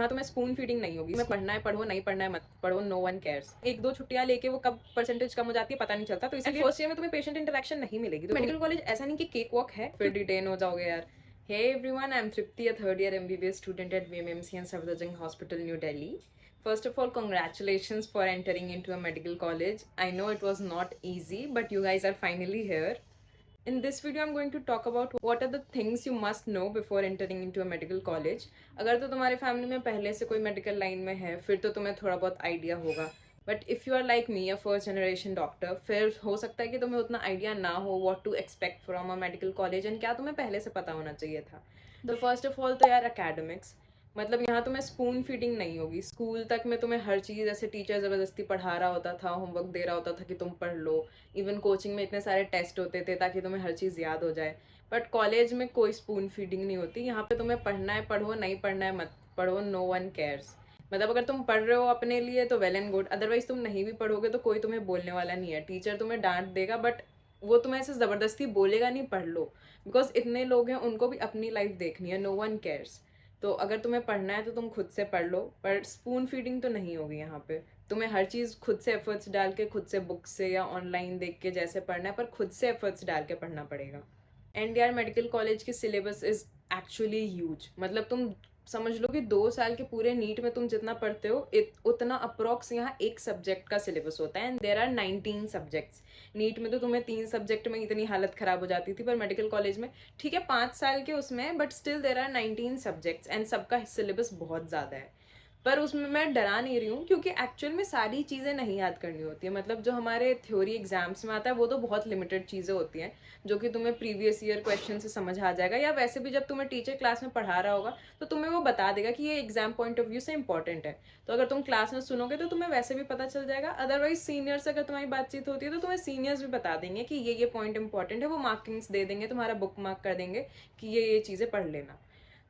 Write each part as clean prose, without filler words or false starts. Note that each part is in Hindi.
यहाँ तुम्हें स्पून फीडिंग नहीं होगी, तुम्हें पढ़ना है पढ़ो, नहीं पढ़ना है मत पढ़ो, नो वन केयर्स। एक दो छुट्टियां लेके वो कब परसेंटेज कम हो जाती है पता नहीं चलता। तो इसलिए फर्स्ट ईयर में तुम्हें पेशेंट इंटरेक्शन नहीं मिलेगी। तो मेडिकल कॉलेज ऐसा नहीं कि केक वॉक है फिर डिटेन हो जाओगे यार। Hey everyone, I'm Tripti, a third year MBBS student at VMMC and Safdarjung Hospital, New Delhi. First of all, congratulations for entering into a medical college. I know it was not easy, but you guys are finally here. In this video, I'm going to talk about what are the things you must know before entering into a medical college. अगर तो तुम्हारे फैमिली में पहले से कोई मेडिकल लाइन में है फिर तो तुम्हें थोड़ा बहुत आइडिया होगा, but if you are like me, a first generation doctor, फिर हो सकता है कि तुम्हें उतना आइडिया ना हो what to expect from a medical college and क्या तुम्हें पहले से पता होना चाहिए था। तो फर्स्ट ऑफ ऑल तो यार एकेडमिक्स, मतलब यहाँ तुम्हें स्पून फीडिंग नहीं होगी। स्कूल तक में तुम्हें हर चीज़ ऐसे टीचर ज़बरदस्ती पढ़ा रहा होता था, होमवर्क दे रहा होता था कि तुम पढ़ लो। इवन कोचिंग में इतने सारे टेस्ट होते थे ताकि तुम्हें हर चीज़ याद हो जाए। बट कॉलेज में कोई स्पून फीडिंग नहीं होती। यहाँ पे तुम्हें पढ़ना है पढ़ो, नहीं पढ़ना है मत पढ़ो, नो वन केयर्स। मतलब अगर तुम पढ़ रहे हो अपने लिए तो वेल एंड गुड, अदरवाइज तुम नहीं भी पढ़ोगे तो कोई तुम्हें बोलने वाला नहीं है। टीचर तुम्हें डांट देगा बट वो तुम्हें ऐसे ज़बरदस्ती बोलेगा नहीं पढ़ लो, बिकॉज इतने लोग हैं उनको भी अपनी लाइफ देखनी है, नो वन केयर्स। तो अगर तुम्हें पढ़ना है तो तुम खुद से पढ़ लो, पर स्पून फीडिंग तो नहीं होगी यहाँ पे। तुम्हें हर चीज़ खुद से एफर्ट्स डाल के, खुद से बुक से या ऑनलाइन देख के जैसे पढ़ना है, पर खुद से एफर्ट्स डाल के पढ़ना पड़ेगा। एंड यार मेडिकल कॉलेज की सिलेबस इज़ एक्चुअली ह्यूज। मतलब तुम समझ लो कि 2 साल के पूरे नीट में तुम जितना पढ़ते हो उतना अप्रोक्स यहाँ एक सब्जेक्ट का सिलेबस होता है। And there are 19 subjects. NEET में तो तुम्हें 3 सब्जेक्ट में इतनी हालत खराब हो जाती थी, पर मेडिकल कॉलेज में ठीक है 5 साल के उसमें, but still there are 19 subjects and सबका सिलेबस बहुत ज़्यादा है। पर उसमें मैं डरा नहीं रही हूँ क्योंकि एक्चुअल में सारी चीज़ें नहीं याद करनी होती है। मतलब जो हमारे थ्योरी एग्जाम्स में आता है वो तो बहुत लिमिटेड चीज़ें होती हैं जो कि तुम्हें प्रीवियस ईयर क्वेश्चन से समझ आ जाएगा, या वैसे भी जब तुम्हें टीचर क्लास में पढ़ा रहा होगा तो तुम्हें वो बता देगा कि ये एग्जाम पॉइंट ऑफ व्यू से इंपॉर्टेंट है। तो अगर तुम क्लास में सुनोगे तो तुम्हें वैसे भी पता चल जाएगा। अदरवाइज सीनियर से अगर तुम्हारी बातचीत होती है तो तुम्हें सीनियर्स भी बता देंगे कि ये पॉइंट इंपॉर्टेंट है, वो मार्किंग्स दे देंगे, तुम्हारा बुक मार्क कर देंगे कि ये चीज़ें पढ़ लेना।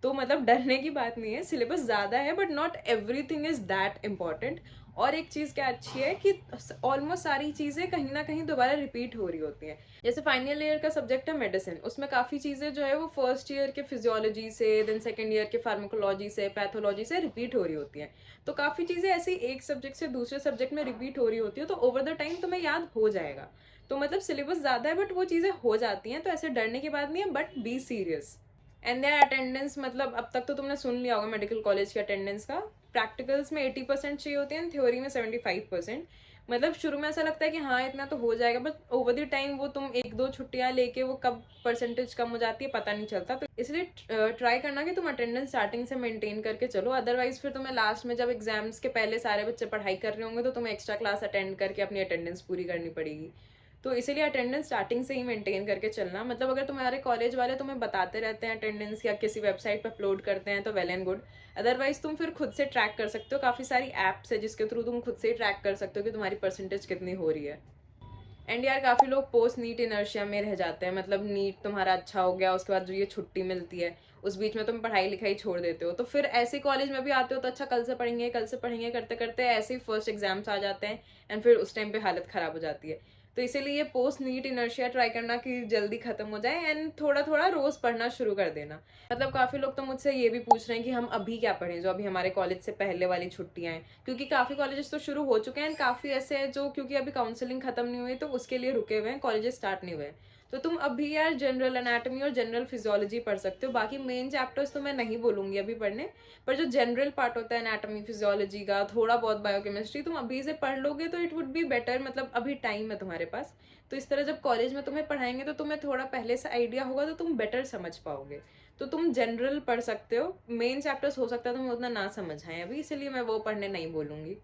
तो मतलब डरने की बात नहीं है, सिलेबस ज़्यादा है but not everything is that important. और एक चीज़ क्या अच्छी है कि ऑलमोस्ट सारी चीज़ें कहीं ना कहीं दोबारा रिपीट हो रही होती हैं। जैसे फाइनल ईयर का सब्जेक्ट है मेडिसिन, उसमें काफ़ी चीज़ें जो है वो फर्स्ट ईयर के फिजियोलॉजी से, देन सेकेंड ईयर के फार्माकोलॉजी से, पैथोलॉजी से रिपीट हो रही होती हैं। तो काफ़ी चीज़ें ऐसी एक सब्जेक्ट से दूसरे सब्जेक्ट में रिपीट हो रही होती है, तो ओवर द टाइम तुम्हें याद हो जाएगा। तो मतलब सिलेबस ज़्यादा है बट वो चीज़ें हो जाती हैं, तो ऐसे डरने की बात नहीं है, but be serious. And their attendance, मतलब अब तक तो तुमने सुन लिया होगा मेडिकल कॉलेज के अटेंडेंस का। प्रैक्टिकल्स में 80% चाहिए होती है, थ्योरी में 75%। मतलब शुरू में ऐसा लगता है कि हाँ इतना तो हो जाएगा, बट ओवर द टाइम वो तुम एक दो छुट्टियां लेके वो कब परसेंटेज कम हो जाती है पता नहीं चलता। तो इसलिए ट्राई करना कि तुम अटेंडेंस स्टार्टिंग से मेंटेन करके चलो, अदरवाइज फिर तुम्हें लास्ट में जब एग्जाम्स के पहले सारे बच्चे पढ़ाई कर रहे होंगे तो तुम्हें एक्स्ट्रा क्लास अटेंड करके अपनी अटेंडेंस पूरी करनी पड़ेगी। तो इसीलिए अटेंडेंस स्टार्टिंग से ही मेंटेन करके चलना। मतलब अगर तुम्हारे कॉलेज वाले तुम्हें बताते रहते हैं अटेंडेंस या किसी वेबसाइट पर अपलोड करते हैं तो वेल एंड गुड, अदरवाइज तुम फिर खुद से ट्रैक कर सकते हो। काफ़ी सारी ऐप्स है जिसके थ्रू तुम खुद से ही ट्रैक कर सकते हो कि तुम्हारी परसेंटेज कितनी हो रही है। एंड यार काफ़ी लोग पोस्ट नीट इनर्शिया में रह जाते हैं। मतलब नीट तुम्हारा अच्छा हो गया, उसके बाद जो ये छुट्टी मिलती है उस बीच में तुम पढ़ाई लिखाई छोड़ देते हो, तो फिर ऐसे कॉलेज में भी आते हो तो अच्छा कल से पढ़ेंगे कल से पढ़ेंगे करते करते ऐसे ही फर्स्ट एग्जाम्स आ जाते हैं एंड फिर उस टाइम पे हालत ख़राब हो जाती है। तो इसीलिए ये पोस्ट नीट इनर्शिया ट्राई करना कि जल्दी खत्म हो जाए एंड थोड़ा थोड़ा रोज पढ़ना शुरू कर देना। मतलब काफ़ी लोग तो मुझसे ये भी पूछ रहे हैं कि हम अभी क्या पढ़ें जो अभी हमारे कॉलेज से पहले वाली छुट्टियां हैं, क्योंकि काफ़ी कॉलेजेस तो शुरू हो चुके हैं, काफ़ी ऐसे हैं जो क्योंकि अभी काउंसलिंग खत्म नहीं हुई तो उसके लिए रुके हुए हैं, कॉलेजेस स्टार्ट नहीं हुए। तो तुम अभी यार जनरल एनाटॉमी और जनरल फिजियोलॉजी पढ़ सकते हो। बाकी मेन चैप्टर्स तो मैं नहीं बोलूंगी अभी पढ़ने, पर जो जनरल पार्ट होता है एनाटॉमी फिजियोलॉजी का, थोड़ा बहुत बायोकेमिस्ट्री, तुम अभी से पढ़ लोगे तो इट वुड बी बेटर। मतलब अभी टाइम है तुम्हारे पास, तो इस तरह जब कॉलेज में तुम्हें पढ़ाएंगे तो तुम्हें थोड़ा पहले से आइडिया होगा तो तुम बेटर समझ पाओगे। तो तुम जनरल पढ़ सकते हो। मेन चैप्टर्स हो सकता है तुम्हें उतना ना समझ आए अभी, इसलिए मैं वो पढ़ने नहीं बोलूँगी।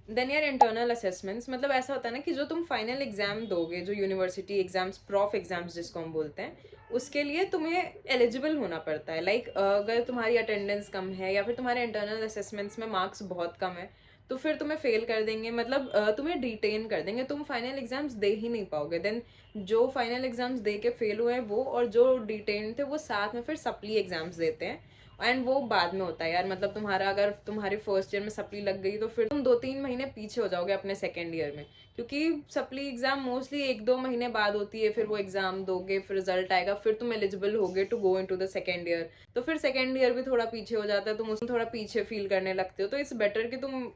देन यार इंटरनल असेसमेंट्स, मतलब ऐसा होता है ना कि जो तुम फाइनल एग्जाम दोगे, जो यूनिवर्सिटी एग्जाम्स, प्रॉफ एग्जाम्स जिसको हम बोलते हैं, उसके लिए तुम्हें एलिजिबल होना पड़ता है। लाइक अगर तुम्हारी अटेंडेंस कम है या फिर तुम्हारे इंटरनल असेसमेंट्स में मार्क्स बहुत कम है तो फिर तुम्हें फेल कर देंगे। मतलब तुम्हें डिटेन कर देंगे, तुम फाइनल एग्जाम्स दे ही नहीं पाओगे। देन जो फाइनल एग्जाम्स दे के फेल हुए हैं वो और जो डिटेन थे वो साथ में फिर सप्ली एग्जाम्स देते हैं, एंड वो बाद में होता है यार, मतलब तुम्हारा अगर तुम्हारे फर्स्ट ईयर में सप्ली लग गई तो फिर तुम 2-3 महीने पीछे हो जाओगे अपने सेकेंड ईयर में, क्योंकि सप्ली एग्जाम मोस्टली 1-2 महीने बाद होती है। फिर वो एग्जाम दोगे, फिर रिजल्ट आएगा, फिर तुम एलिजिबल होगे to go into the second year. तो फिर सेकेंड ईयर भी थोड़ा पीछे हो जाता है, तुम उसमें थोड़ा पीछे फील करने लगते हो। तो इट्स बेटर कि तुम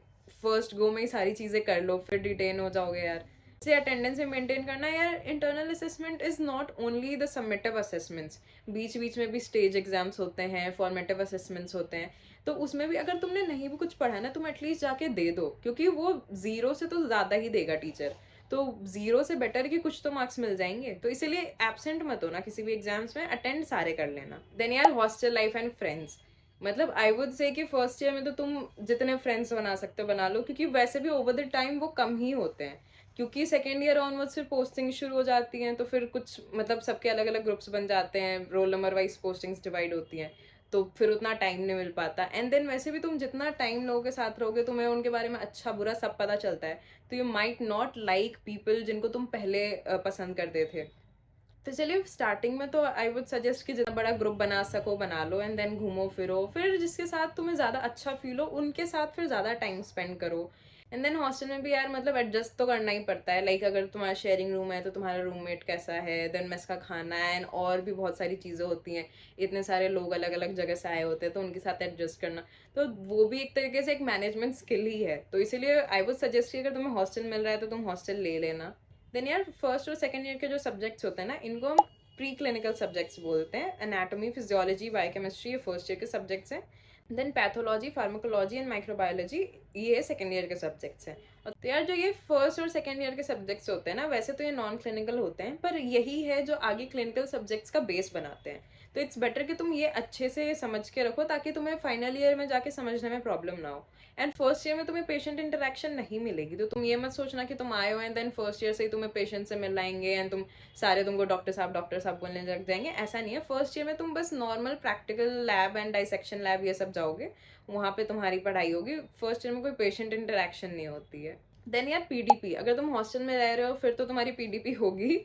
फर्स्ट गो में ही सारी चीजें कर लो, फिर डिटेन हो जाओगे यार। से अटेंडेंस भी मेंटेन करना यार। Internal assessment is not only the summative assessments, बीच बीच में भी स्टेज एग्जाम्स होते हैं, फॉर्मेटिव असेसमेंट्स होते हैं। तो उसमें भी अगर तुमने नहीं भी कुछ पढ़ा ना, तुम एटलीस्ट जाके दे दो, क्योंकि वो 0 से तो ज्यादा ही देगा टीचर। तो 0 से बेटर कि कुछ तो मार्क्स मिल जाएंगे। तो इसीलिए एब्सेंट मत होना किसी भी एग्जाम्स में, अटेंड सारे कर लेना। देन यार हॉस्टल लाइफ एंड फ्रेंड्स, मतलब आई वुड से कि फर्स्ट ईयर में तो तुम जितने फ्रेंड्स बना सकते हो बना लो, क्योंकि वैसे भी ओवर द टाइम वो कम ही होते हैं। क्योंकि सेकेंड ईयर ऑनवर्ड्स फिर पोस्टिंग शुरू हो जाती हैं, तो फिर कुछ मतलब सबके अलग अलग ग्रुप्स बन जाते हैं, roll number wise postings divide होती हैं, तो फिर उतना टाइम नहीं मिल पाता। एंड देन वैसे भी तुम जितना टाइम लोगों के साथ रहोगे, तुम्हें उनके बारे में अच्छा बुरा सब पता चलता है। तो you might not like people जिनको तुम पहले पसंद करते थे। तो चलिए स्टार्टिंग में तो आई वुड सजेस्ट कि जितना बड़ा ग्रुप बना सको बना लो, एंड देन घूमो फिरो, फिर जिसके साथ तुम्हें ज्यादा अच्छा फील हो उनके साथ फिर ज्यादा टाइम स्पेंड करो। एंड देन हॉस्टल में भी यार मतलब एडजस्ट तो करना ही पड़ता है। लाइक अगर तुम्हारा शेयरिंग रूम है तो तुम्हारा रूममेट कैसा है, देन मेस का खाना है, एंड और भी बहुत सारी चीजें होती हैं। इतने सारे लोग अलग अलग जगह से आए होते हैं, तो उनके साथ एडजस्ट करना, तो वो भी एक तरीके से एक मैनेजमेंट स्किल ही है। तो इसीलिए आई वुड सजेस्ट कि अगर तुम्हें हॉस्टल मिल रहा है तो तुम हॉस्टल ले लेना। देन यार फर्स्ट और सेकंड ईयर के जो सब्जेक्ट्स होते हैं ना, इनको हम प्री क्लिनिकल सब्जेक्ट्स बोलते हैं। एनाटॉमी, फिजियोलॉजी, बायोकेमिस्ट्री ये फर्स्ट ईयर के सब्जेक्ट्स हैं। Then pathology, pharmacology and microbiology ये सेकंड ईयर के सब्जेक्ट्स हैं। और तो यार जो ये फर्स्ट और सेकंड ईयर के सब्जेक्ट्स होते हैं ना, वैसे तो ये नॉन क्लिनिकल होते हैं, पर यही है जो आगे क्लिनिकल सब्जेक्ट्स का बेस बनाते हैं। तो इट्स बेटर कि तुम ये अच्छे से समझ के रखो, ताकि तुम्हें फाइनल ईयर में जाके समझने में प्रॉब्लम ना हो। एंड फर्स्ट ईयर में तुम्हें पेशेंट इंटरेक्शन नहीं मिलेगी, तो तुम ये मत सोचना कि तुम आए हो एंड देन फर्स्ट ईयर से ही तुम्हें पेशेंट से मिलाएंगे एंड तुम सारे तुमको डॉक्टर साहब बोलने लग जाएंगे। ऐसा नहीं है। फर्स्ट ईयर में तुम बस normal practical lab and dissection lab ये सब जाओगे, वहाँ पे तुम्हारी पढ़ाई होगी। फर्स्ट ईयर में कोई पेशेंट इंटरेक्शन नहीं होती है। देन यार पीडीपी, अगर तुम हॉस्टल में रह रहे हो फिर तो तुम्हारी पीडीपी होगी।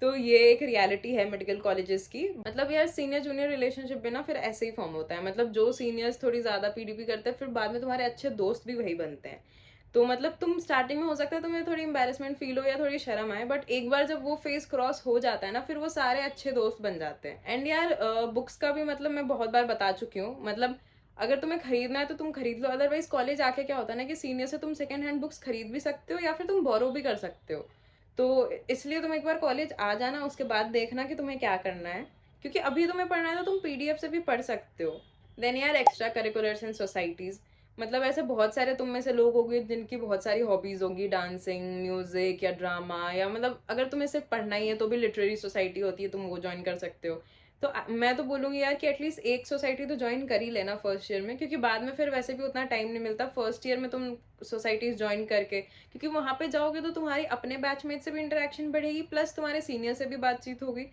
तो ये एक रियलिटी है मेडिकल कॉलेजेस की। मतलब यार सीनियर जूनियर रिलेशनशिप भी ना फिर ऐसे ही फॉर्म होता है। मतलब जो सीनियर्स थोड़ी ज्यादा पीडीपी करते हैं, फिर बाद में तुम्हारे अच्छे दोस्त भी वही बनते हैं। तो मतलब तुम स्टार्टिंग में हो सकता है तुम्हें थोड़ी एम्बेरसमेंट फील हो या थोड़ी शर्म आए, बट एक बार जब वो फेस क्रॉस हो जाता है ना, फिर वो सारे अच्छे दोस्त बन जाते हैं। एंड यार बुक्स का भी मतलब मैं बहुत बार बता चुकी हूँ। मतलब अगर तुम्हें खरीदना है तो तुम खरीद लो, अदरवाइज कॉलेज आके क्या होता है ना कि सीनियर से तुम सेकंड हैंड बुक्स खरीद भी सकते हो या फिर तुम बोरो भी कर सकते हो। तो इसलिए तुम एक बार कॉलेज आ जाना, उसके बाद देखना कि तुम्हें क्या करना है, क्योंकि अभी तुम्हें पढ़ना है तो तुम पीडीएफ से भी पढ़ सकते हो। देन यार एक्स्ट्रा करिकुलर्स एंड सोसाइटीज, मतलब ऐसे बहुत सारे तुम में से लोग होंगे जिनकी बहुत सारी हॉबीज होगी, डांसिंग, म्यूजिक या ड्रामा, या मतलब अगर तुम्हें सिर्फ पढ़ना ही है तो भी लिटरेरी सोसाइटी होती है, तुम वो ज्वाइन कर सकते हो। तो मैं तो बोलूंगी यार कि एटलीस्ट एक सोसाइटी तो ज्वाइन कर ही लेना फर्स्ट ईयर में, क्योंकि बाद में फिर वैसे भी उतना टाइम नहीं मिलता फर्स्ट ईयर में तुम सोसाइटीज ज्वाइन करके, क्योंकि वहां पे जाओगे तो तुम्हारी अपने बैचमेट से भी इंटरेक्शन बढ़ेगी, प्लस तुम्हारे सीनियर से भी बातचीत होगी।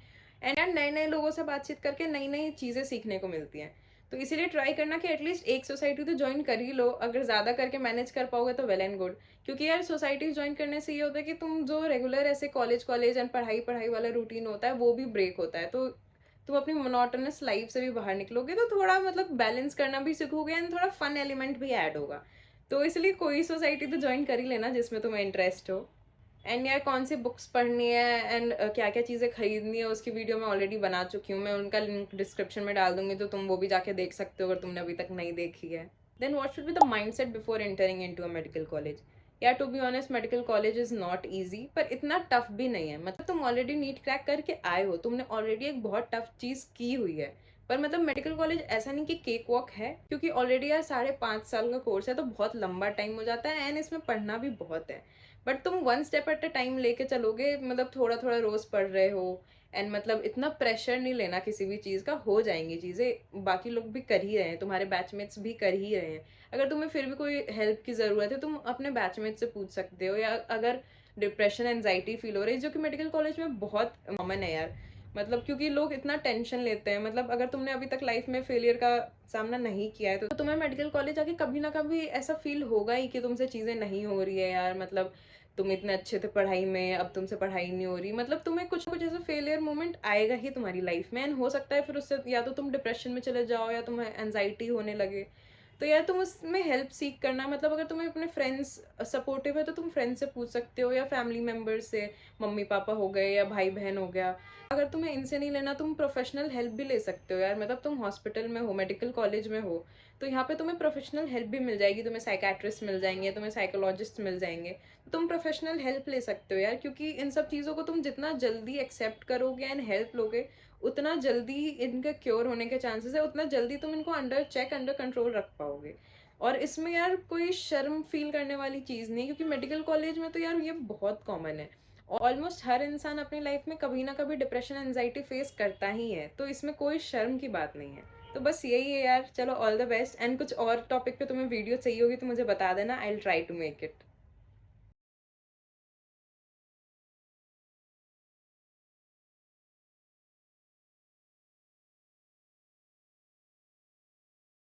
एंड यार नए नए लोगों से बातचीत करके नई नई चीजें सीखने को मिलती हैं। तो इसीलिए ट्राई करना कि एटलीस्ट एक सोसाइटी तो ज्वाइन कर ही लो। अगर ज्यादा करके मैनेज कर पाओगे तो वेल एंड गुड, क्योंकि यार सोसाइटी ज्वाइन करने से ये होता है कि तुम जो रेगुलर ऐसे कॉलेज कॉलेज एंड पढ़ाई पढ़ाई वाला रूटीन होता है वो भी ब्रेक होता है। तो तुम अपनी मोनोटोनस लाइफ से भी बाहर निकलोगे, तो थोड़ा मतलब बैलेंस करना भी सीखोगे एंड थोड़ा फन एलिमेंट भी ऐड होगा। तो इसलिए कोई सोसाइटी तो ज्वाइन कर ही लेना जिसमें तुम्हें इंटरेस्ट हो। एंड यार कौन सी बुक्स पढ़नी है एंड क्या क्या चीज़ें खरीदनी है उसकी वीडियो मैं ऑलरेडी बना चुकी हूँ। मैं उनका लिंक डिस्क्रिप्शन में डाल दूंगी, तो तुम वो भी जाके देख सकते हो अगर तुमने अभी तक नहीं देखी है। Then what should be the mindset before entering into a medical college. यार to be honest medical college is not easy, पर इतना टफ भी नहीं है। मतलब तुम ऑलरेडी नीट क्रैक करके आए हो, तुमने ऑलरेडी एक बहुत टफ चीज़ की हुई है। पर मतलब मेडिकल कॉलेज ऐसा नहीं कि केक वॉक है, क्योंकि ऑलरेडी यार 5.5 साल का कोर्स है, तो बहुत लंबा टाइम हो जाता है एंड इसमें पढ़ना भी बहुत है। बट तुम one step at a time लेके चलोगे, मतलब थोड़ा थोड़ा रोज पढ़ रहे हो, एंड मतलब इतना प्रेशर नहीं लेना किसी भी चीज का, हो जाएंगी चीजें। बाकी लोग भी कर ही रहे हैं, तुम्हारे बैचमेट्स भी कर ही रहे हैं। अगर तुम्हें फिर भी कोई हेल्प की जरूरत है, तुम अपने बैचमेट से पूछ सकते हो। या अगर डिप्रेशन एंजाइटी फील हो रही है, जो कि मेडिकल कॉलेज में बहुत कॉमन है यार, मतलब क्योंकि लोग इतना टेंशन लेते हैं। मतलब अगर तुमने अभी तक लाइफ में फेलियर का सामना नहीं किया है, तो तुम्हें मेडिकल कॉलेज आके कभी ना कभी ऐसा फील होगा ही कि तुमसे चीजें नहीं हो रही है यार। मतलब तुम इतने अच्छे थे पढ़ाई में, अब तुमसे पढ़ाई नहीं हो रही, मतलब तुम्हें कुछ ना कुछ ऐसा फेलियर मोमेंट आएगा ही तुम्हारी लाइफ में, एंड हो सकता है फिर उससे या तो तुम डिप्रेशन में चले जाओ या तुम्हें एनजाइटी होने लगे। तो यार तुम उसमें हेल्प सीख करना, मतलब अगर तुम्हें अपने फ्रेंड्स सपोर्टिव है तो तुम फ्रेंड से पूछ सकते हो, या फैमिली मेम्बर से, मम्मी पापा हो गए या भाई बहन हो गया। अगर तुम्हें इनसे नहीं लेना, तुम प्रोफेशनल हेल्प भी ले सकते हो यार, मतलब तुम हॉस्पिटल में हो, मेडिकल कॉलेज में हो, तो यहाँ पे तुम्हें प्रोफेशनल हेल्प भी मिल जाएगी, तुम्हें साइकेट्रिस्ट मिल जाएंगे, तुम्हें साइकोलॉजिस्ट मिल जाएंगे, तो तुम प्रोफेशनल हेल्प ले सकते हो यार, क्योंकि इन सब चीज़ों को तुम जितना जल्दी एक्सेप्ट करोगे एंड हेल्प लोगे, उतना जल्दी इनका क्योर होने के चांसेस है, उतना जल्दी तुम इनको अंडर चेक, अंडर कंट्रोल रख पाओगे। और इसमें यार कोई शर्म फील करने वाली चीज़ नहीं है, क्योंकि मेडिकल कॉलेज में तो यार ये बहुत कॉमन है। ऑलमोस्ट हर इंसान अपनी लाइफ में कभी ना कभी डिप्रेशन एंजाइटी फेस करता ही है, तो इसमें कोई शर्म की बात नहीं है। तो बस यही है यार, चलो ऑल द बेस्ट, एंड कुछ और टॉपिक पे तुम्हें वीडियो चाहिए होगी तो मुझे बता देना, I will try to make it.